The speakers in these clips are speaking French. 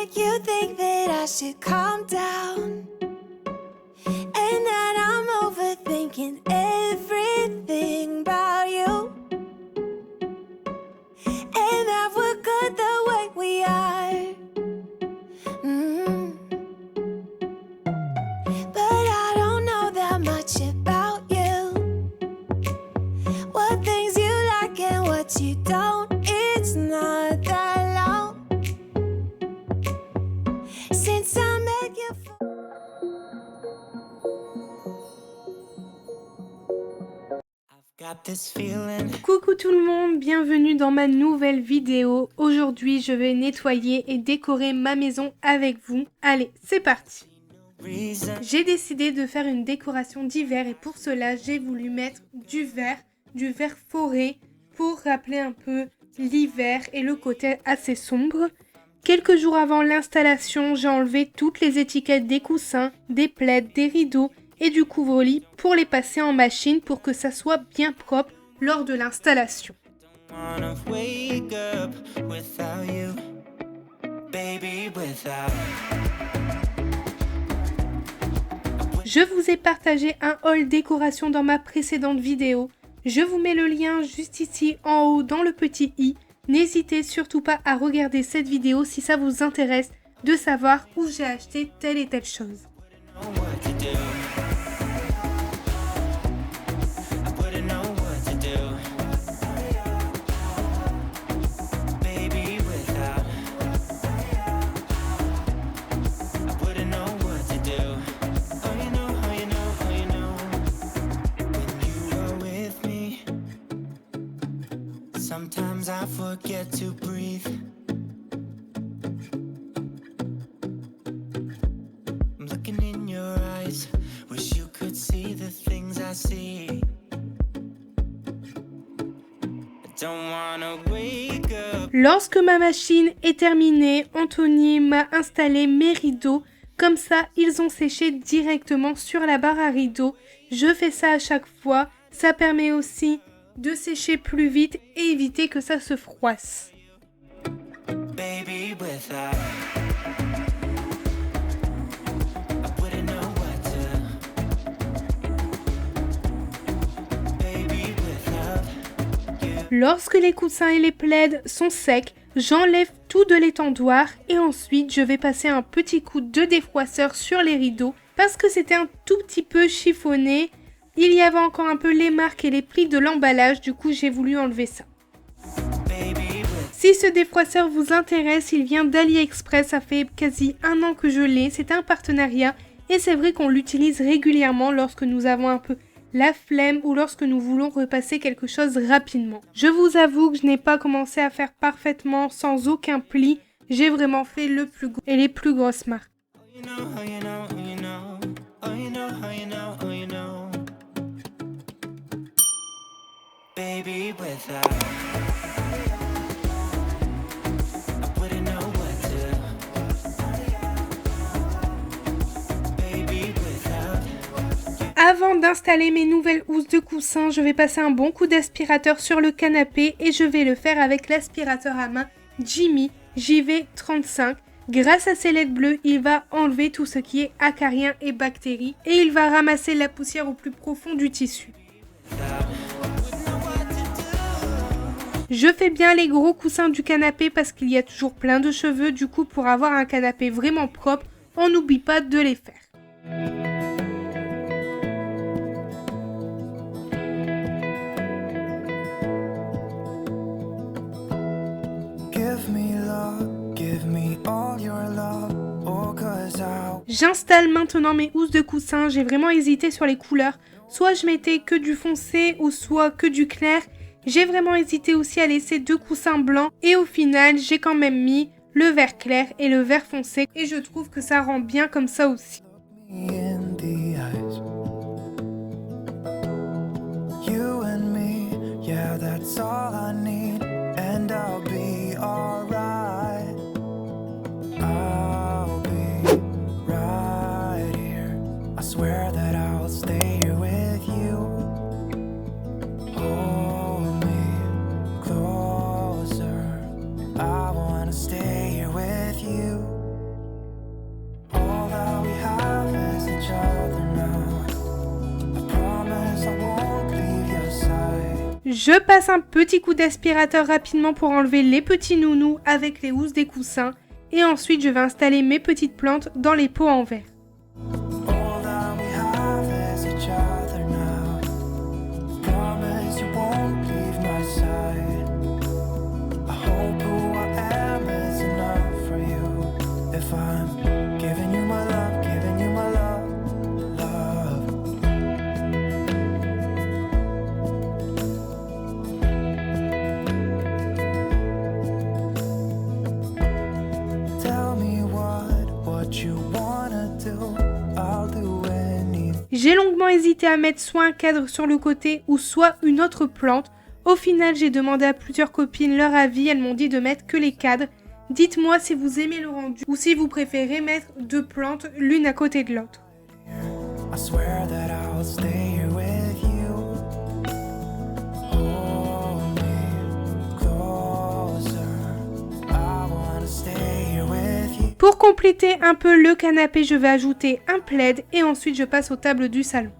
make you think that I should calm down, and that I'm overthinking everything about you, and that we're good the way we are. But I don't know that much about you, what things you like and what you don't. It's not that long since I met you. Coucou tout le monde, bienvenue dans ma nouvelle vidéo. Aujourd'hui, je vais nettoyer et décorer ma maison avec vous. Allez, c'est parti! J'ai décidé de faire une décoration d'hiver et pour cela, j'ai voulu mettre du vert forêt pour rappeler un peu l'hiver et le côté assez sombre. Quelques jours avant l'installation, j'ai enlevé toutes les étiquettes des coussins, des plaids, des rideaux et du couvre-lit pour les passer en machine pour que ça soit bien propre lors de l'installation. Je vous ai partagé un haul décoration dans ma précédente vidéo. Je vous mets le lien juste ici en haut dans le petit i. N'hésitez surtout pas à regarder cette vidéo si ça vous intéresse de savoir où j'ai acheté telle et telle chose. Sometimes I forget to breathe. I'm looking in your eyes. Wish you could see the things I see. I don't wanna wake up. Lorsque ma machine est terminée, Anthony m'a installé mes rideaux. Comme ça, ils ont séché directement sur la barre à rideaux. Je fais ça à chaque fois. Ça permet aussi de sécher plus vite et éviter que ça se froisse. Lorsque les coussins et les plaids sont secs, j'enlève tout de l'étendoir et ensuite je vais passer un petit coup de défroisseur sur les rideaux parce que c'était un tout petit peu chiffonné. Il y avait encore un peu les marques et les plis de l'emballage, du coup j'ai voulu enlever ça. Si ce défroisseur vous intéresse, il vient d'AliExpress, ça fait quasi 1 an que je l'ai, c'est un partenariat et c'est vrai qu'on l'utilise régulièrement lorsque nous avons un peu la flemme ou lorsque nous voulons repasser quelque chose rapidement. Je vous avoue que je n'ai pas commencé à faire parfaitement sans aucun pli, j'ai vraiment fait le plus gros et les plus grosses marques. Avant d'installer mes nouvelles housses de coussin, je vais passer un bon coup d'aspirateur sur le canapé et je vais le faire avec l'aspirateur à main Jimmy JV35. Grâce à ses LED bleues, il va enlever tout ce qui est acariens et bactéries et il va ramasser la poussière au plus profond du tissu. Je fais bien les gros coussins du canapé parce qu'il y a toujours plein de cheveux, du coup pour avoir un canapé vraiment propre, on n'oublie pas de les faire. J'installe maintenant mes housses de coussin, j'ai vraiment hésité sur les couleurs, soit je mettais que du foncé ou soit que du clair. J'ai vraiment hésité aussi à laisser 2 coussins blancs et au final j'ai quand même mis le vert clair et le vert foncé et je trouve que ça rend bien comme ça aussi. Je passe un petit coup d'aspirateur rapidement pour enlever les petits nounous avec les housses des coussins. Et ensuite, je vais installer mes petites plantes dans les pots en verre. J'ai longuement hésité à mettre soit un cadre sur le côté ou soit une autre plante. Au final, j'ai demandé à plusieurs copines leur avis, elles m'ont dit de mettre que les cadres. Dites-moi si vous aimez le rendu ou si vous préférez mettre 2 plantes l'une à côté de l'autre. Pour compléter un peu le canapé, je vais ajouter un plaid et ensuite je passe aux tables du salon.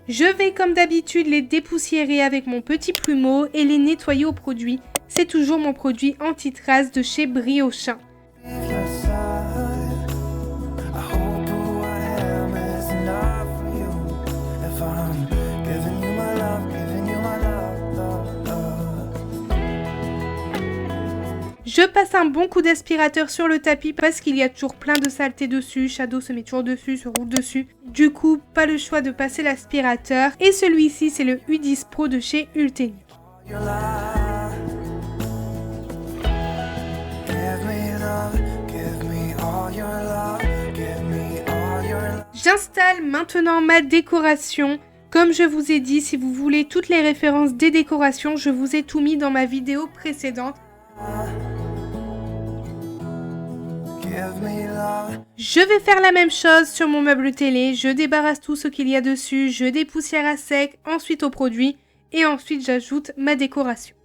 Je vais comme d'habitude les dépoussiérer avec mon petit plumeau et les nettoyer au produit. C'est toujours mon produit anti-trace de chez Briochin. Je passe un bon coup d'aspirateur sur le tapis parce qu'il y a toujours plein de saleté dessus. Shadow se met toujours dessus, se roule dessus. Du coup, pas le choix de passer l'aspirateur. Et celui-ci, c'est le U10 Pro de chez Ultenic. J'installe maintenant ma décoration. Comme je vous ai dit, si vous voulez toutes les références des décorations, je vous ai tout mis dans ma vidéo précédente. Je vais faire la même chose sur mon meuble télé, je débarrasse tout ce qu'il y a dessus, je dépoussière à sec, ensuite au produit, et ensuite j'ajoute ma décoration.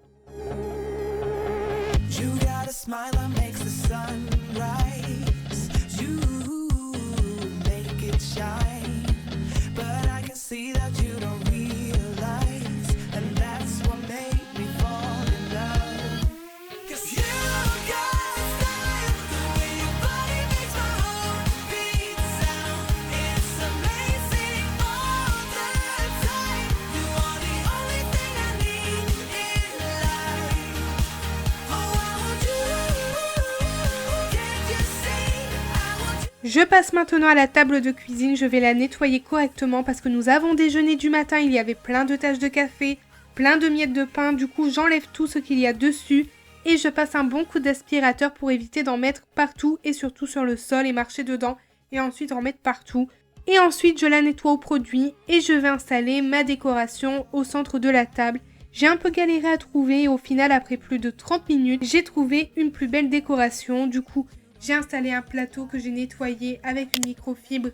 Je passe maintenant à la table de cuisine, je vais la nettoyer correctement parce que nous avons déjeuné du matin, il y avait plein de taches de café, plein de miettes de pain, du coup j'enlève tout ce qu'il y a dessus et je passe un bon coup d'aspirateur pour éviter d'en mettre partout et surtout sur le sol et marcher dedans et ensuite en mettre partout. Et ensuite je la nettoie au produit et je vais installer ma décoration au centre de la table. J'ai un peu galéré à trouver et au final après plus de 30 minutes, j'ai trouvé une plus belle décoration. Du coup, j'ai installé un plateau que j'ai nettoyé avec une microfibre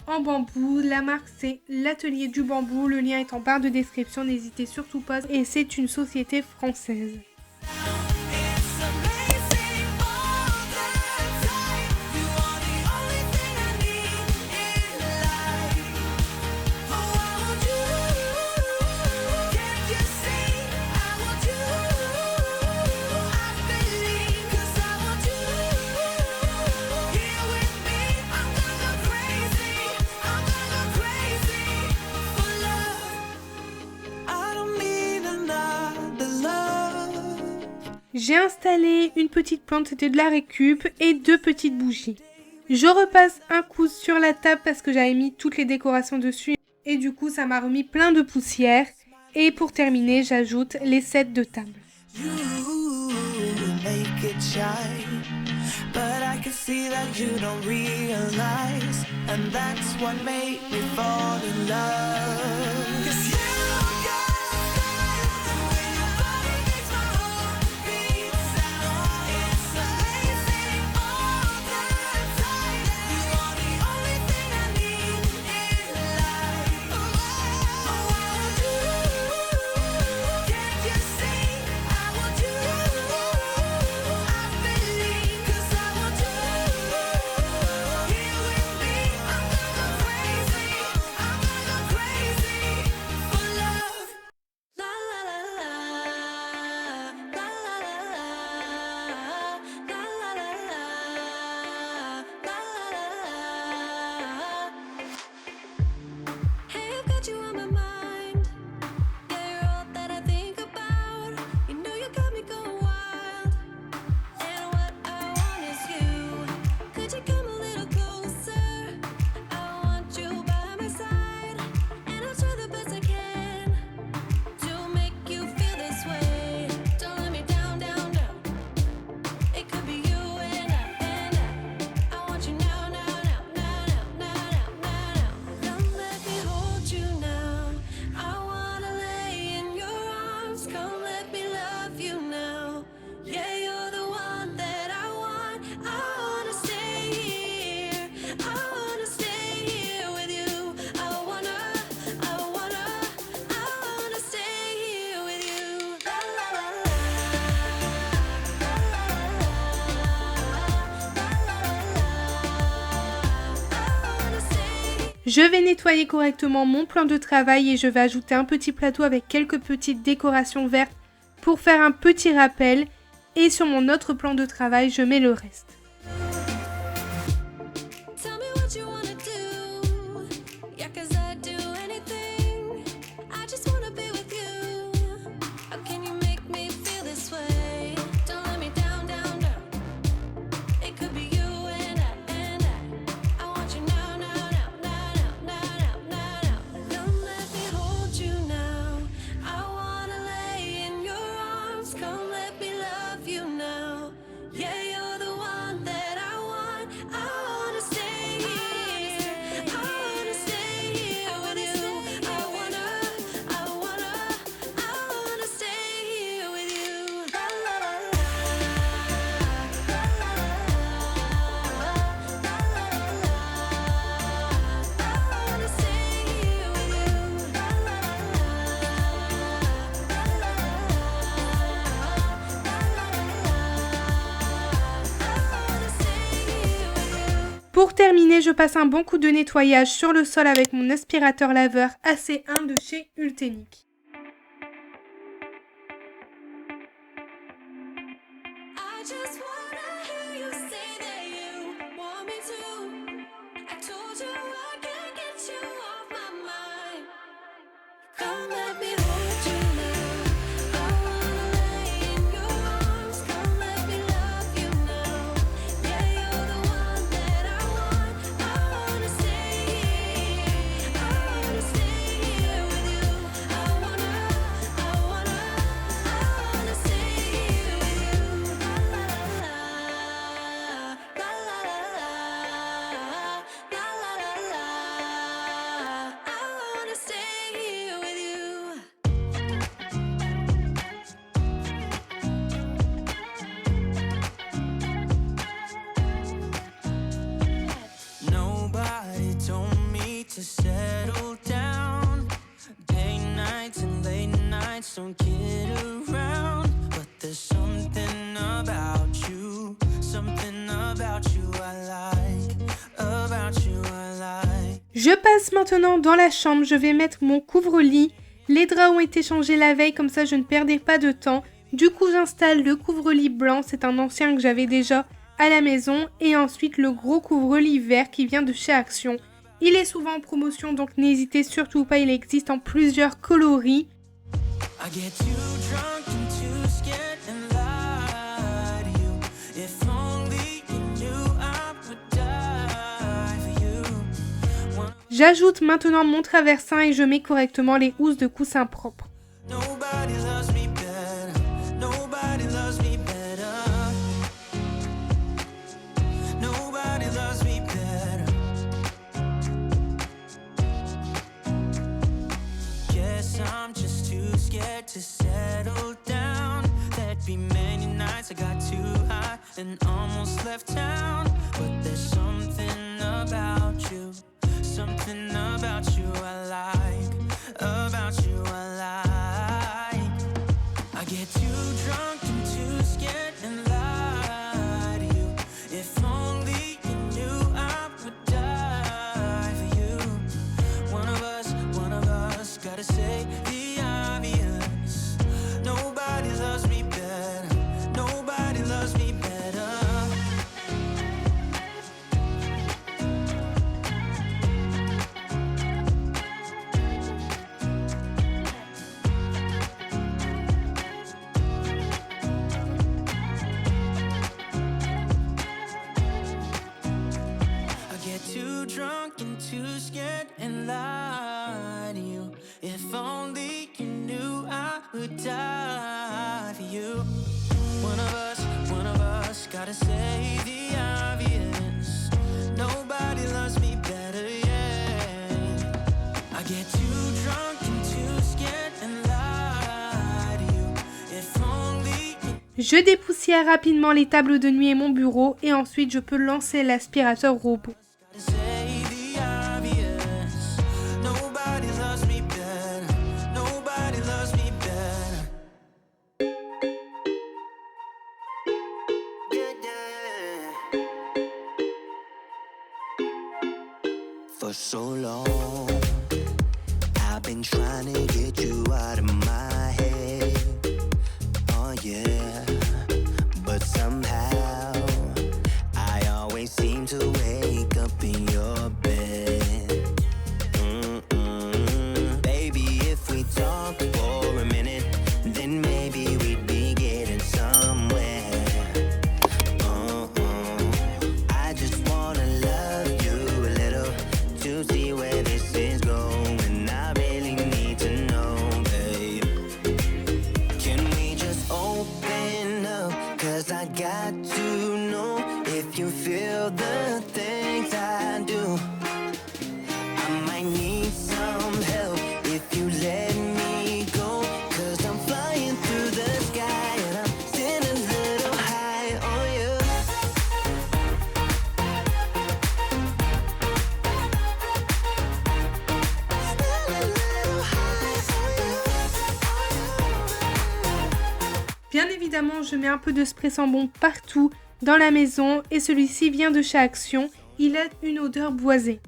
en bambou. La marque c'est l'Atelier du Bambou. Le lien est en barre de description, n'hésitez surtout pas. Et c'est une société française. J'ai installé une petite plante, c'était de la récup, et 2 petites bougies. Je repasse un coup sur la table parce que j'avais mis toutes les décorations dessus. Et du coup, ça m'a remis plein de poussière. Et pour terminer, j'ajoute les sets de table. Je vais nettoyer correctement mon plan de travail et je vais ajouter un petit plateau avec quelques petites décorations vertes pour faire un petit rappel. Et sur mon autre plan de travail, je mets le reste. Tell me what you wanna do. Yeah, 'cause I'd do anything. I just wanna be with you. How can you make me feel this way? Don't let me down, down, down. It could be you and I want you now, now, now, now, now, now, now, now. Come let me hold you now. I wanna lay in your arms. Come let me love you now. Yeah, you're the one that I want. I wanna stay here. I wanna stay here with you. I wanna stay here with you. La la la la. La la la la. La la la la. I wanna stay here with you. La la la la. La la la la. Pour terminer, je passe un bon coup de nettoyage sur le sol avec mon aspirateur laveur AC1 de chez Ultenic. I just wanna hear you say that you want me to. I told you I can't get you off my mind. Come let me hold you now. I wanna lay in your arms. Come let me love you now. Yeah, you're the one that I want. I wanna stay here. I wanna stay here with you. I wanna stay here with you. La la la la. La la la la. La la la la. I wanna stay here with you. Nobody told me to settle down. Day nights and late nights don't kid around. But there's something about you I like. About you I like. Je passe maintenant dans la chambre, je vais mettre mon couvre-lit. Les draps ont été changés la veille, comme ça je ne perdais pas de temps. Du coup j'installe le couvre-lit blanc, c'est un ancien que j'avais déjà à la maison. Et ensuite le gros couvre-lit vert qui vient de chez Action. Il est souvent en promotion, donc n'hésitez surtout pas, il existe en plusieurs coloris. I get too drunk and too scared and lie to you. If only you knew I would die for you. J'ajoute maintenant mon traversin et je mets correctement les housses de coussin propres. Nobody loves me better. Nobody loves me better. Nobody loves me better. Guess I'm just too scared to settle down. There'd be many nights I got too high and almost left town. But there's something about you. Something about you I like. About you I like. I get too drunk and too scared and lie to you. If only you knew I would die for you. One of us gotta say the obvious. Nobody loves me better. Nobody loves me better. I get too drunk and too scared and lie to you. If only you knew I would die for you. One of us gotta say the obvious. Nobody loves me better, yeah. I get too drunk and too scared and lie to you. If only you Je dépoussière rapidement les tables de nuit et mon bureau et ensuite je peux lancer l'aspirateur robot. gotta say the obvious. Nobody loves me better. Nobody loves me better. Yeah, yeah. for so long. I've been trying to get you out of my head. Oh yeah, but somehow I always seem to wake up in your bed. Baby, if we talk for a minute, then maybe we'd be getting somewhere. I just wanna love you a little to see where this is going. I really need to know, babe. Can we just open up? 'Cause I got to know if you feel the things I do. I might need some help if you let me go. 'Cause I'm flying through the sky and I'm still a little high on you. Still a little high on you. Bien évidemment, je mets un peu de spray Sambon partout dans la maison et celui-ci vient de chez Action. Il a une odeur boisée.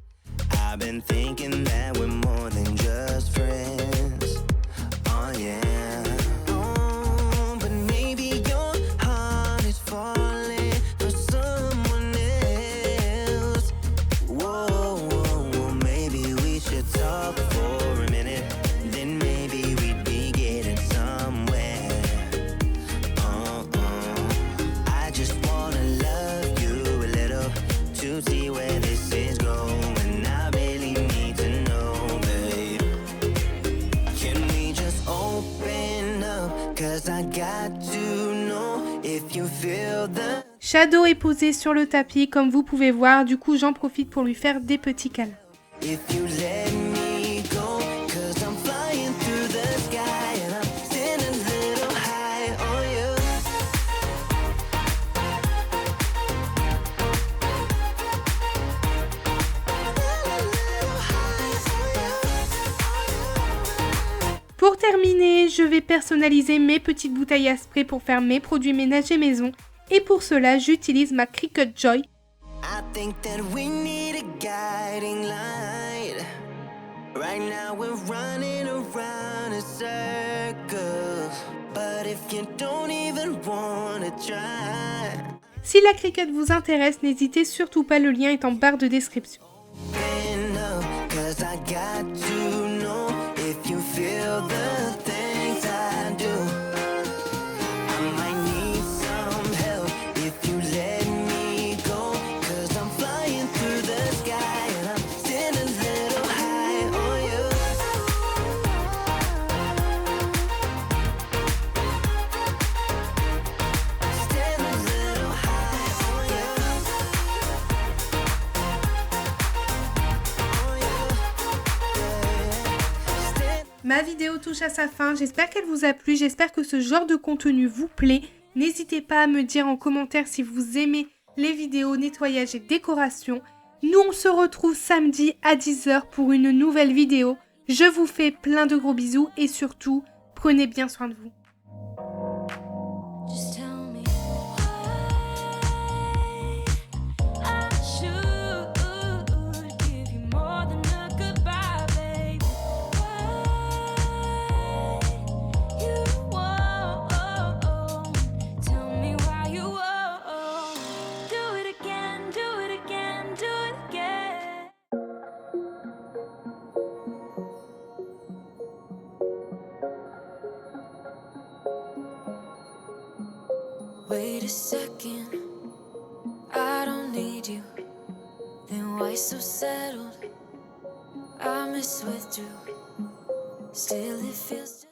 I've been thinking that we're more than just friends. Oh yeah. Oh, but maybe your heart is falling for someone else. Whoa, whoa, whoa, maybe we should talk for a minute. Then maybe we'd be getting somewhere. I just wanna love you a little to see where this is going. I really need to know, babe. Can we just open up? 'Cause I got to know if you feel the... Shadow est posé sur le tapis comme vous pouvez voir, du coup j'en profite pour lui faire des petits câlins. If you let me go, 'cause I'm flying through the sky and I'm still a little high on you. Still a little high on you. Pour terminer, je vais personnaliser mes petites bouteilles à spray pour faire mes produits ménagers maison. Et pour cela, j'utilise ma Cricut Joy. I think that we need a guiding light. Right now we're running around in circles. But if you don't even wanna try, Si la Cricut vous intéresse, n'hésitez surtout pas, le lien est en barre de description. open up, 'cause I got to know if you feel the things I do. I might need some help if you let me go. 'Cause I'm flying through the sky and I'm still a little high on you. Still a little high on you. On you. Still. Ma vidéo touche à sa fin, j'espère qu'elle vous a plu, j'espère que ce genre de contenu vous plaît. N'hésitez pas à me dire en commentaire si vous aimez les vidéos nettoyage et décoration. Nous on se retrouve samedi à 10 h pour une nouvelle vidéo. Je vous fais plein de gros bisous et surtout, prenez bien soin de vous. Just tell me why I should give you more than a goodbye, babe. Why you won't tell me why you won't do it again, do it again, do it again. Wait a second, I don't need you. Then why so settled? I miss withdrew. Still it feels